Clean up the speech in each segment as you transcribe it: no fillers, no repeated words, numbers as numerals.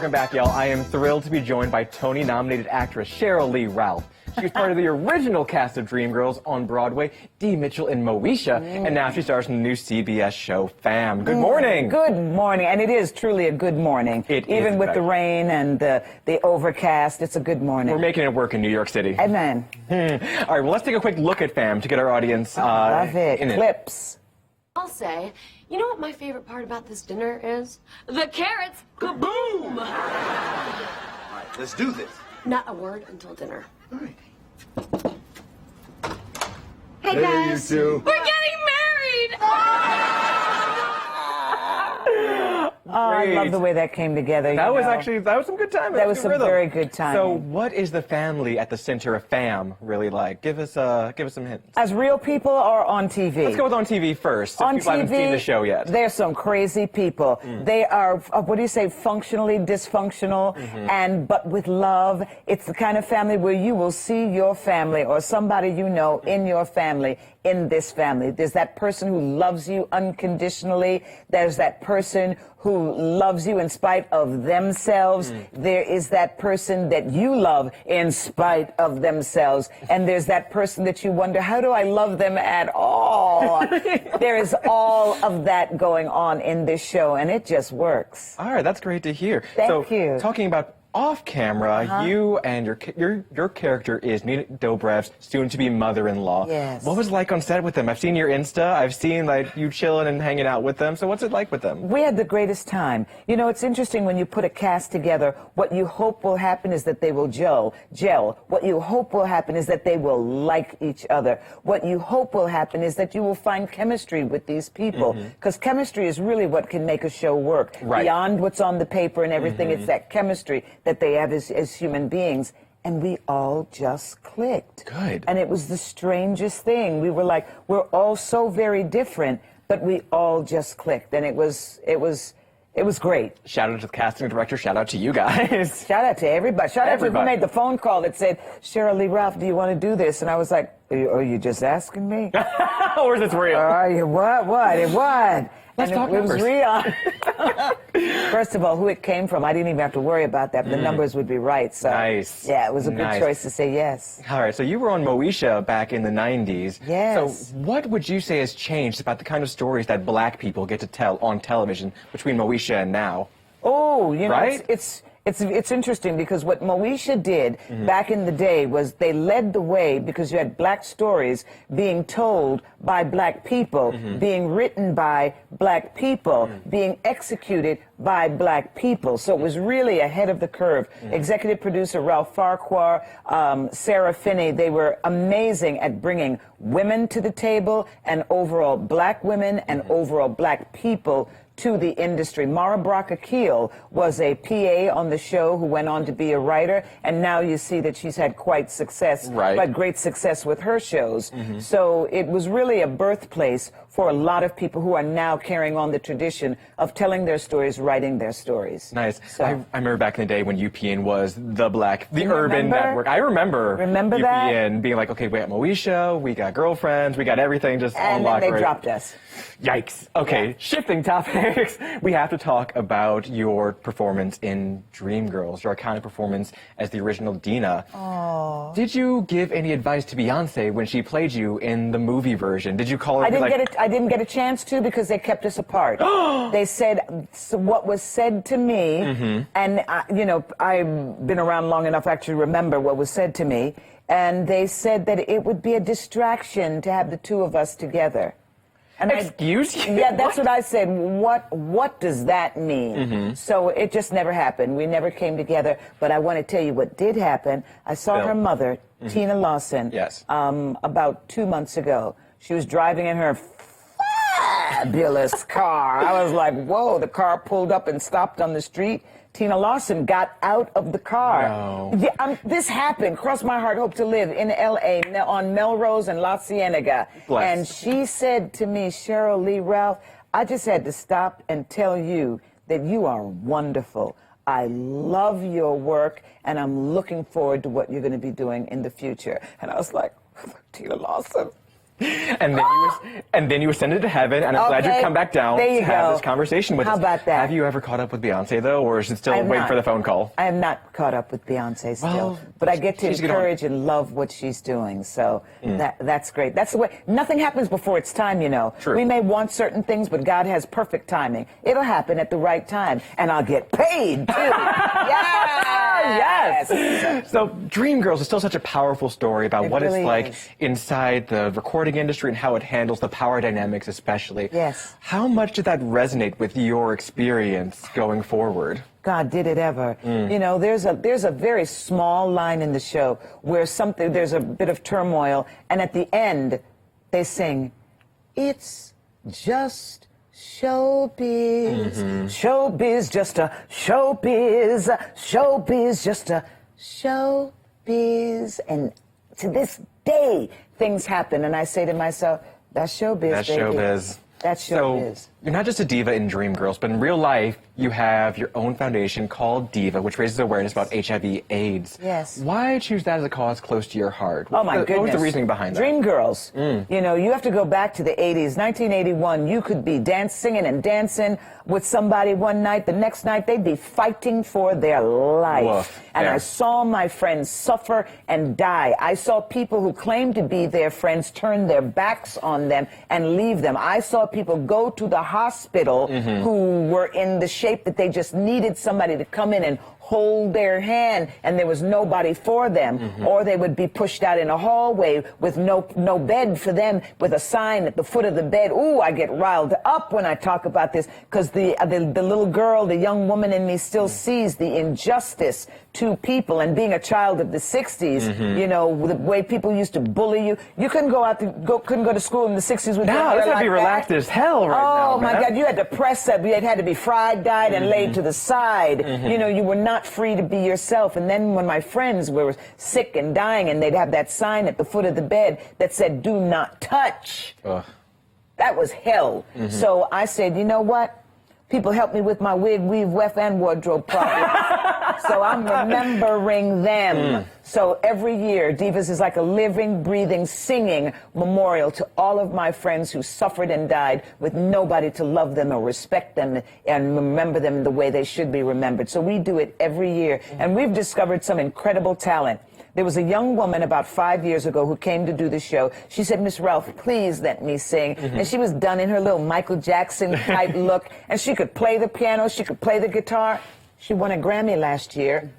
Welcome back, y'all. I am thrilled to be joined by Tony-nominated actress Sheryl Lee Ralph. She was part of the original cast of Dreamgirls on Broadway, Dee Mitchell and Moesha, and now she stars in the new CBS show, Fam. Good morning. Good morning, and it is truly a good morning. Even with the rain and the overcast, it's a good morning. We're making it work in New York City. Amen. All right, well, let's take a quick look at Fam to get our audience love it. Clips. I'll say, you know what my favorite part about this dinner is? The carrots. Kaboom! All right, let's do this. Not a word until dinner. All right. Hey guys. you two. We're getting married! Oh, I love the way that came together. That was some good time. That was some very good time. So, what is the family at the center of Fam really like? Give us some hints. As real people or on TV? Let's go with on TV first. On people TV, haven't seen the show yet. There's some crazy people. They are, what do you say, functionally dysfunctional, but with love. It's the kind of family where you will see your family or somebody you know in your family, in this family. There's that person who loves you unconditionally. There's that person who loves you in spite of themselves. There is that person that you love in spite of themselves. And there's that person that you wonder, how do I love them at all? There is all of that going on in this show, and it just works. All right, that's great to hear. Thank you. Talking about off camera, you and your character is Nina Dobrev's soon-to-be mother-in-law. Yes. What was it like on set with them? I've seen your Insta. I've seen like you chilling and hanging out with them. So what's it like with them? We had the greatest time. You know, it's interesting when you put a cast together, what you hope will happen is that they will gel. What you hope will happen is that they will like each other. What you hope will happen is that you will find chemistry with these people. Because chemistry is really what can make a show work. Right. Beyond what's on the paper and everything, it's that chemistry that they have as human beings. And we all just clicked. Good. And it was the strangest thing. We were like, we're all so very different, but we all just clicked. And it was great. Shout out to the casting director. Shout out to you guys. Shout out to everybody. Shout out to who made the phone call that said, Sheryl Lee Ralph, do you want to do this? And I was like, are you just asking me? Or is this real? Are you what? What? Let's talk it was numbers. real. First of all, who it came from, I didn't even have to worry about that. The numbers would be right. So, nice. Yeah, it was a good choice to say yes. All right, so you were on Moesha back in the 90s. Yes. So what would you say has changed about the kind of stories that black people get to tell on television between Moesha and now? Oh, you know, Right? It's interesting because what Moesha did back in the day was they led the way because you had black stories being told by black people, being written by black people, being executed by black people. So it was really ahead of the curve. Executive producer Ralph Farquhar, Sarah Finney, they were amazing at bringing women to the table and overall black women and overall black people to the industry. Mara Brock-Akil was a PA on the show who went on to be a writer, and now you see that she's had quite success, but great success with her shows. So it was really a birthplace for a lot of people who are now carrying on the tradition of telling their stories, writing their stories. Nice. So, I remember back in the day when UPN was the urban network. I remember UPN being like, okay, we got Moesha, we got girlfriends, we got everything just on lock. And then they dropped us. Yikes. Okay, shifting topics. We have to talk about your performance in Dreamgirls, your iconic performance as the original Dina. Oh. Did you give any advice to Beyonce when she played you in the movie version? Did you call her? I didn't get a chance to because they kept us apart. They said what was said to me, and you know, I've been around long enough to actually remember what was said to me, and they said that it would be a distraction to have the two of us together. And Excuse you? Yeah, that's what I said. What does that mean? So it just never happened. We never came together. But I want to tell you what did happen. I saw her mother, Tina Lawson, about 2 months ago. She was driving in her fabulous car. I was like, whoa, the car pulled up and stopped on the street. Tina Lawson got out of the car. No. Yeah, this happened. Cross my heart, hope to live in L.A. on Melrose and La Cienega. Bless. And she said to me, Sheryl Lee Ralph, I just had to stop and tell you that you are wonderful. I love your work, and I'm looking forward to what you're going to be doing in the future. And I was like, Tina Lawson, And then you ascended to heaven, and I'm glad you'd come back down There you to have go. this conversation with us. How about that? Have you ever caught up with Beyonce, though, or is it still waiting for the phone call? I am not caught up with Beyonce still, Well, but I get to she's gonna- encourage and love what she's doing, so that's great. That's the way. Nothing happens before its time, you know. True. We may want certain things, but God has perfect timing. It'll happen at the right time, and I'll get paid, too. Yes! So Dreamgirls is still such a powerful story about It what really it's like is. inside the recording industry and how it handles the power dynamics especially. Yes. How much did that resonate with your experience going forward? God, did it ever. You know, there's a very small line in the show where there's a bit of turmoil, and at the end, they sing, "It's just showbiz, showbiz, just a showbiz, showbiz, just a showbiz." And to this day, things happen, and I say to myself, that's showbiz, That's baby. showbiz. That's showbiz. So you're not just a diva in Dreamgirls, but in real life, you have your own foundation called Diva, which raises awareness about HIV/AIDS. Yes. Why choose that as a cause close to your heart? Oh, my goodness. What was the reasoning behind that? Dreamgirls. You know, you have to go back to the 80s. 1981, you could be singing and dancing with somebody one night. The next night, they'd be fighting for their life. Woof. And Yeah. I saw my friends suffer and die. I saw people who claimed to be their friends turn their backs on them and leave them. I saw people go to the hospital who were in the shape that they just needed somebody to come in and hold their hand, and there was nobody for them, or they would be pushed out in a hallway with no bed for them, with a sign at the foot of the bed. Ooh, I get riled up when I talk about this, because the little girl, the young woman in me still sees the injustice to people. And being a child of the 60s, you know, the way people used to bully you, you couldn't couldn't go to school in the 60s with your No, hair this would like be that. relaxed as hell right now. Oh my man. God, you had to press up. You had to be fried, dyed, and laid to the side. You know, you were not free to be yourself. And then when my friends were sick and dying, and they'd have that sign at the foot of the bed that said, "Do not touch." Ugh. That was hell. So I said, you know what? People help me with my wig, weave, weft, and wardrobe problems. So I'm remembering them. So every year, Divas is like a living, breathing, singing memorial to all of my friends who suffered and died with nobody to love them or respect them and remember them the way they should be remembered. So we do it every year. And we've discovered some incredible talent. There was a young woman about 5 years ago who came to do the show. She said, "Miss Ralph, please let me sing." And she was done in her little Michael Jackson type look. And she could play the piano, she could play the guitar. She won a Grammy last year.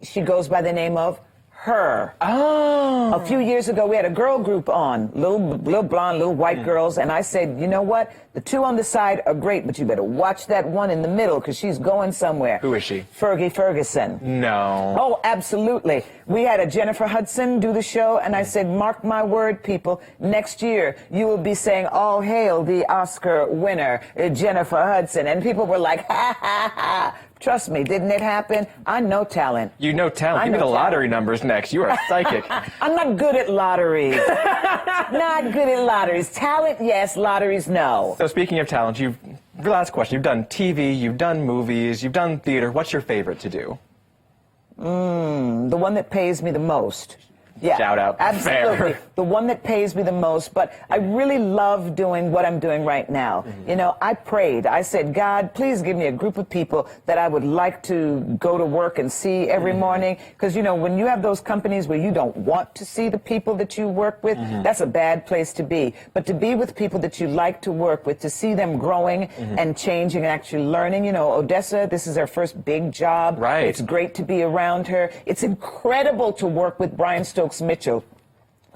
She goes by the name of Her. Oh. A few years ago, we had a girl group on, little blonde, little white girls, and I said, you know what? The two on the side are great, but you better watch that one in the middle, because she's going somewhere. Who is she? Fergie Ferguson. No. Oh, absolutely. We had a Jennifer Hudson do the show, and I said, mark my word, people, next year you will be saying, "All hail the Oscar winner, Jennifer Hudson." And people were like, ha, ha, ha. Trust me, didn't it happen? I know talent. You know talent. I Give me know the lottery talent. numbers next. You are psychic. I'm not good at lotteries. Not good at lotteries. Talent, yes. Lotteries, no. So speaking of talent, last question. You've done TV, you've done movies, you've done theater. What's your favorite to do? The one that pays me the most. Yeah, Shout out. absolutely. Fair. The one that pays me the most, but I really love doing what I'm doing right now. You know, I prayed. I said, God, please give me a group of people that I would like to go to work and see every morning. Because, you know, when you have those companies where you don't want to see the people that you work with, that's a bad place to be. But to be with people that you like to work with, to see them growing and changing and actually learning. You know, Odessa, this is her first big job. Right. It's great to be around her. It's incredible to work with Brian Stokes Mitchell,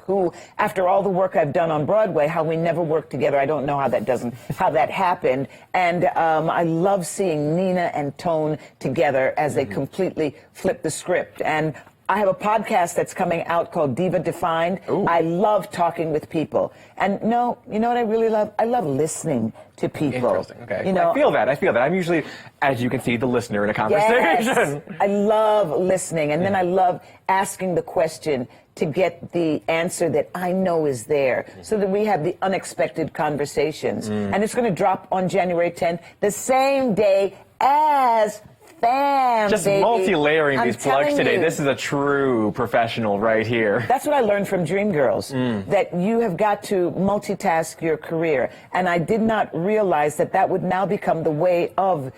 who, after all the work I've done on Broadway, how we never worked together. I don't know how that happened. And I love seeing Nina and Tone together as they completely flip the script. And I have a podcast that's coming out called Diva Defined. Ooh. I love talking with people. And no, you know what I really love? I love listening to people. Interesting. Okay. You know, I feel that. I'm usually, as you can see, the listener in a conversation. Yes. I love listening, and then I love asking the question to get the answer that I know is there, so that we have the unexpected conversations. And it's going to drop on January 10th, the same day as fam, Just baby. multi-layering I'm these plugs telling today. you. This is a true professional right here. That's what I learned from Dreamgirls, that you have got to multitask your career. And I did not realize that that would now become the way of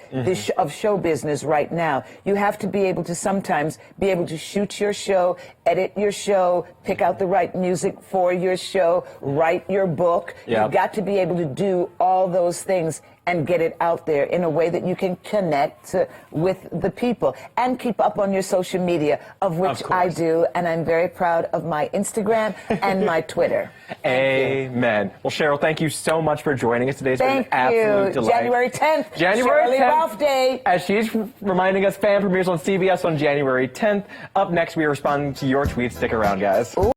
of show business right now. You have to be able to sometimes be able to shoot your show, edit your show, pick out the right music for your show, write your book. Yep. You've got to be able to do all those things and get it out there in a way that you can connect with the people and keep up on your social media, of which I do, and I'm very proud of my Instagram and my Twitter. Amen. Well, Sheryl, thank you so much for joining us today. It's been an Thank absolute you. delight. January 10th, January Sheryl Lee 10th, Ralph Day. As she's reminding us, fan premieres on CBS on January 10th. Up next, we are responding to your tweets. Stick around, guys.